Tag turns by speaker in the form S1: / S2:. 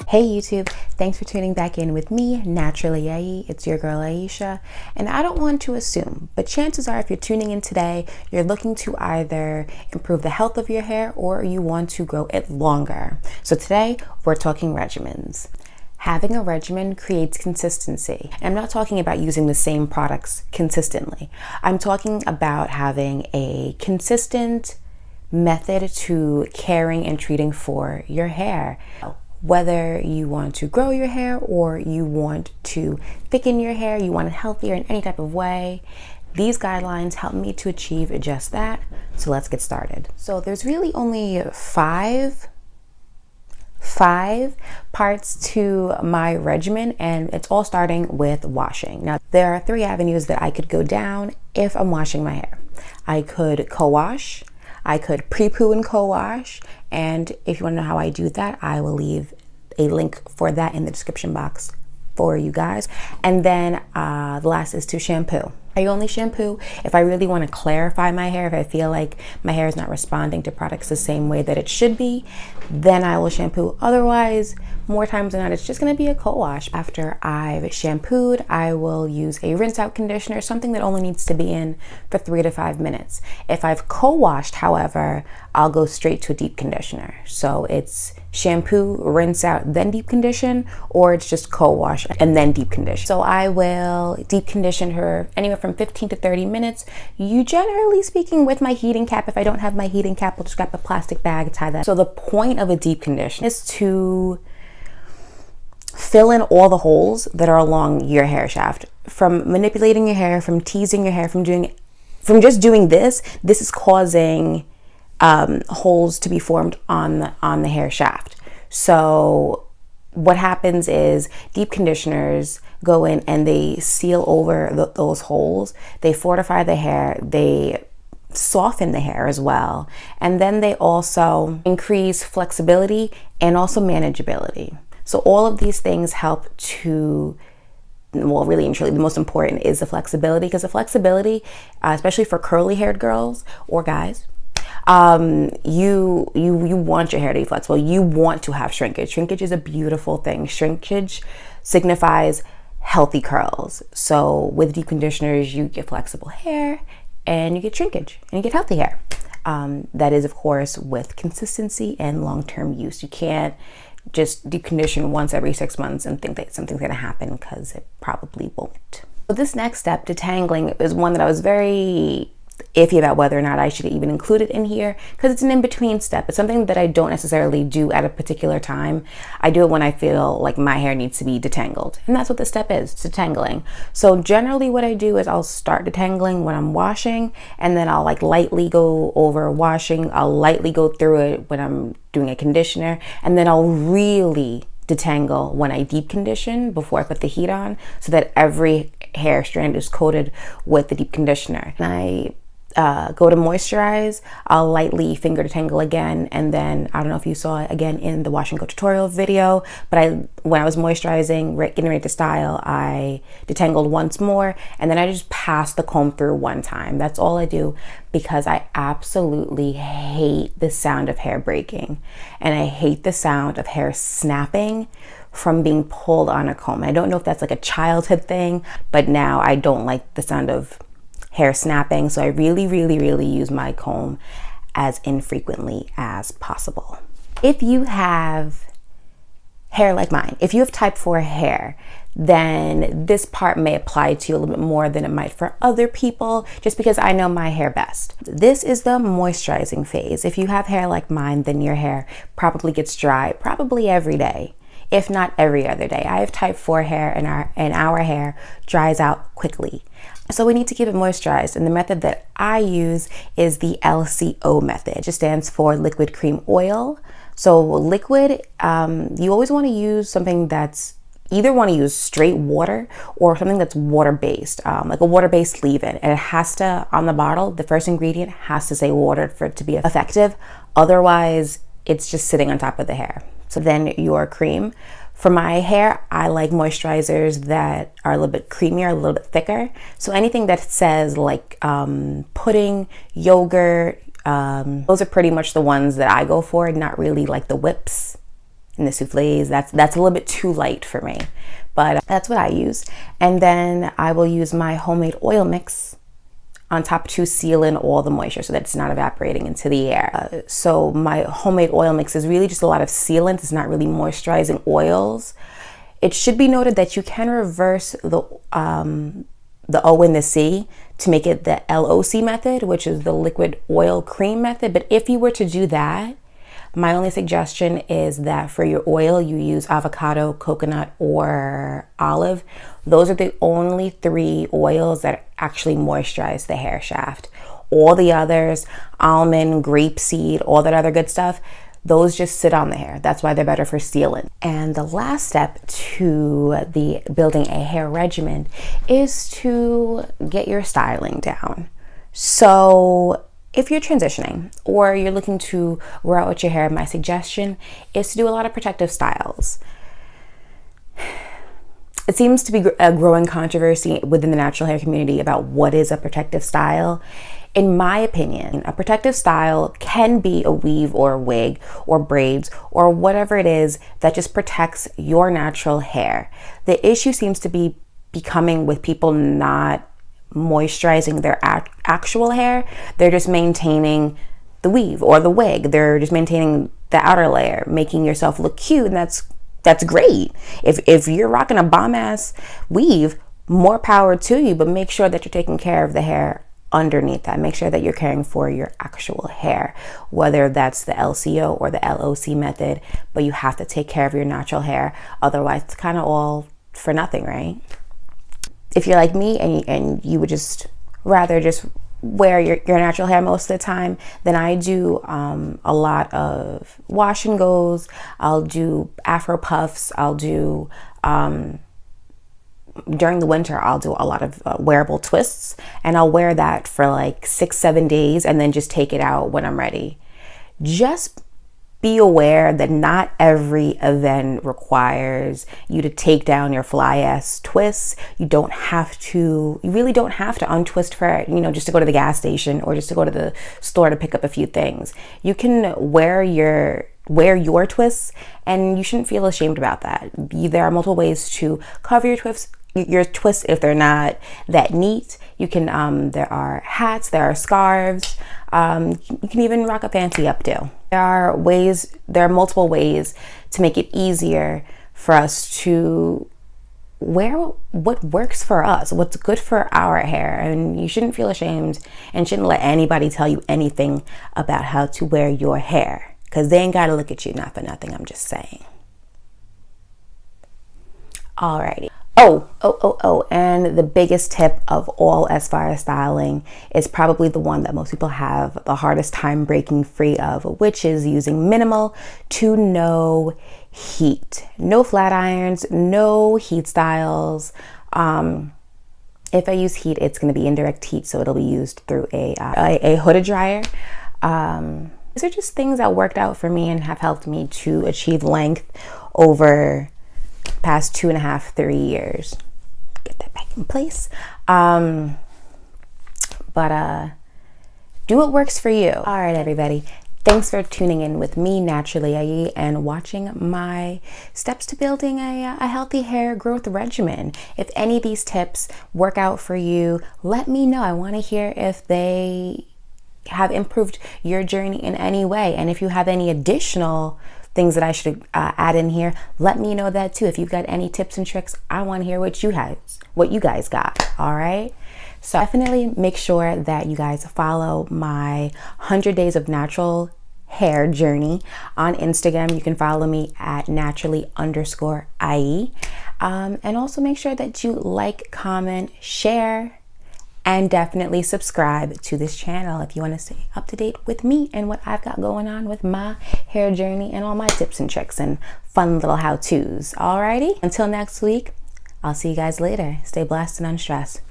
S1: Hey YouTube, thanks for tuning back in with me, Naturally Ai. It's your girl Aisha, and I don't want to assume, but chances are if you're tuning in today, you're looking to either improve the health of your hair or you want to grow it longer. So today, we're talking regimens. Having a regimen creates consistency. And I'm not talking about using the same products consistently. I'm talking about having a consistent method to caring and treating for your hair. Whether you want to grow your hair or you want to thicken your hair, you want it healthier in any type of way, these guidelines help me to achieve just that. So let's get started. So there's really only five parts to my regimen, and it's all starting with washing. Now, there are 3 avenues that I could go down if I'm washing my hair. I could co-wash, I could pre-poo and co-wash, and if you want to know how I do that, I will leave a link for that in the description box for you guys. And then the last is to shampoo. I only shampoo if I really want to clarify my hair. If I feel like my hair is not responding to products the same way that it should be, then I will shampoo. Otherwise, more times than not, it's just going to be a co-wash. After I've shampooed, I will use a rinse out conditioner, something that only needs to be in for 3 to 5 minutes. If I've co-washed, however, I'll go straight to a deep conditioner. So it's shampoo, rinse out, then deep condition, or it's just co-wash and then deep condition. So I will deep condition her anywhere from 15 to 30 minutes. You generally speaking with my heating cap. If I don't have my heating cap, I'll just grab a plastic bag, tie that. So the point of a deep condition is to fill in all the holes that are along your hair shaft. From manipulating your hair, from teasing your hair, from just doing this is causing holes to be formed on the hair shaft. So what happens is deep conditioners go in and they seal over those holes. They fortify the hair. They soften the hair as well. And then they also increase flexibility and also manageability. So all of these things help to, well, really and truly, the most important is the flexibility, because the flexibility, especially for curly haired girls or guys, you want your hair to be flexible. You want to have shrinkage. Shrinkage is a beautiful thing. Shrinkage signifies healthy curls. So with deep conditioners, you get flexible hair and you get shrinkage and you get healthy hair. That is, of course, with consistency and long-term use. You can't just deep condition once every 6 months and think that something's going to happen, because it probably won't. So this next step, detangling, is one that I was very iffy about whether or not I should even include it in here, because it's an in-between step. It's something that I don't necessarily do at a particular time. I do it when I feel like my hair needs to be detangled, and that's what this step is, detangling. So generally what I do is I'll start detangling when I'm washing, and then I'll like lightly go over washing. I'll lightly go through it when I'm doing a conditioner, and then I'll really detangle when I deep condition before I put the heat on, so that every hair strand is coated with the deep conditioner. And I go to Moisturize. I'll lightly finger detangle again, and then I don't know if you saw it again in the wash and go tutorial video, but when I was moisturizing, getting ready to style, I detangled once more, and then I just passed the comb through one time. That's all I do, because I absolutely hate the sound of hair breaking, and I hate the sound of hair snapping from being pulled on a comb. I don't know if that's like a childhood thing, but now I don't like the sound of hair snapping, so I really use my comb as infrequently as possible. If you have hair like mine, if you have type 4 hair, then this part may apply to you a little bit more than it might for other people, just because I know my hair best. This is the moisturizing phase. If you have hair like mine, then your hair probably gets dry probably every day, if not every other day. I have type 4 hair, and our hair dries out quickly. So we need to keep it moisturized, and the method that I use is the LCO method. It just stands for liquid cream oil. So liquid, you always want to use something that's either want to use straight water or something that's water-based, like a water-based leave-in. And it has to, on the bottle, the first ingredient has to say water for it to be effective. Otherwise, it's just sitting on top of the hair. So then your cream. For my hair, I like moisturizers that are a little bit creamier, a little bit thicker. So anything that says like pudding, yogurt, those are pretty much the ones that I go for, not really like the whips in the souffles. That's a little bit too light for me, but that's what I use. And then I will use my homemade oil mix on top to seal in all the moisture so that it's not evaporating into the air. So my homemade oil mix is really just a lot of sealant. It's not really moisturizing oils. It should be noted that you can reverse the O and the C to make it the LOC method, which is the liquid oil cream method. But if you were to do that, my only suggestion is that for your oil, you use avocado, coconut, or olive. Those are the only 3 oils that actually moisturize the hair shaft. All the others, almond, grapeseed, all that other good stuff, those just sit on the hair. That's why they're better for sealant. And the last step to the building a hair regimen is to get your styling down. So if you're transitioning or you're looking to grow out your hair, my suggestion is to do a lot of protective styles. It seems to be a growing controversy within the natural hair community about what is a protective style. In my opinion, a protective style can be a weave or a wig or braids or whatever it is that just protects your natural hair. The issue seems to be becoming with people not moisturizing their actual hair. They're just maintaining the weave or the wig. They're just maintaining the outer layer, making yourself look cute, and that's great. If you're rocking a bomb ass weave, more power to you, but make sure that you're taking care of the hair underneath that. Make sure that you're caring for your actual hair, whether that's the LCO or the LOC method, but you have to take care of your natural hair. Otherwise, it's kind of all for nothing, right? If you're like me and you would just rather just wear your natural hair most of the time, then I do a lot of wash and goes. I'll do afro puffs. I'll do during the winter, I'll do a lot of wearable twists, and I'll wear that for like 6-7 days and then just take it out when I'm ready. Just be aware that not every event requires you to take down your fly ass twists. You really don't have to untwist for, just to go to the gas station or just to go to the store to pick up a few things. You can wear your twists, and you shouldn't feel ashamed about that. There are multiple ways to cover your twists if they're not that neat. You can there are hats, there are scarves, you can even rock a fancy updo. There are multiple ways to make it easier for us to wear what works for us, what's good for our hair. And you shouldn't feel ashamed and shouldn't let anybody tell you anything about how to wear your hair, because they ain't got to look at you not for nothing. I'm just saying. Alrighty. And the biggest tip of all as far as styling is probably the one that most people have the hardest time breaking free of, which is using minimal to no heat. No flat irons, no heat styles. If I use heat, it's going to be indirect heat, so it'll be used through a hooded dryer. These are just things that worked out for me and have helped me to achieve length over past 2.5-3 years. Get that back in place. But do what works for you. All right, everybody. Thanks for tuning in with me, Naturally Ayi, and watching my steps to building a healthy hair growth regimen. If any of these tips work out for you, let me know. I want to hear if they have improved your journey in any way. And if you have any additional things that I should add in here, let me know that too. If you've got any tips and tricks, I want to hear what you guys got. All right. So definitely make sure that you guys follow my 100 Days of Natural Hair Journey on Instagram. You can follow me at naturally_IE. And also make sure that you like, comment, share, and definitely subscribe to this channel if you want to stay up to date with me and what I've got going on with my hair journey and all my tips and tricks and fun little how-tos. Alrighty, until next week, I'll see you guys later. Stay blessed and unstressed.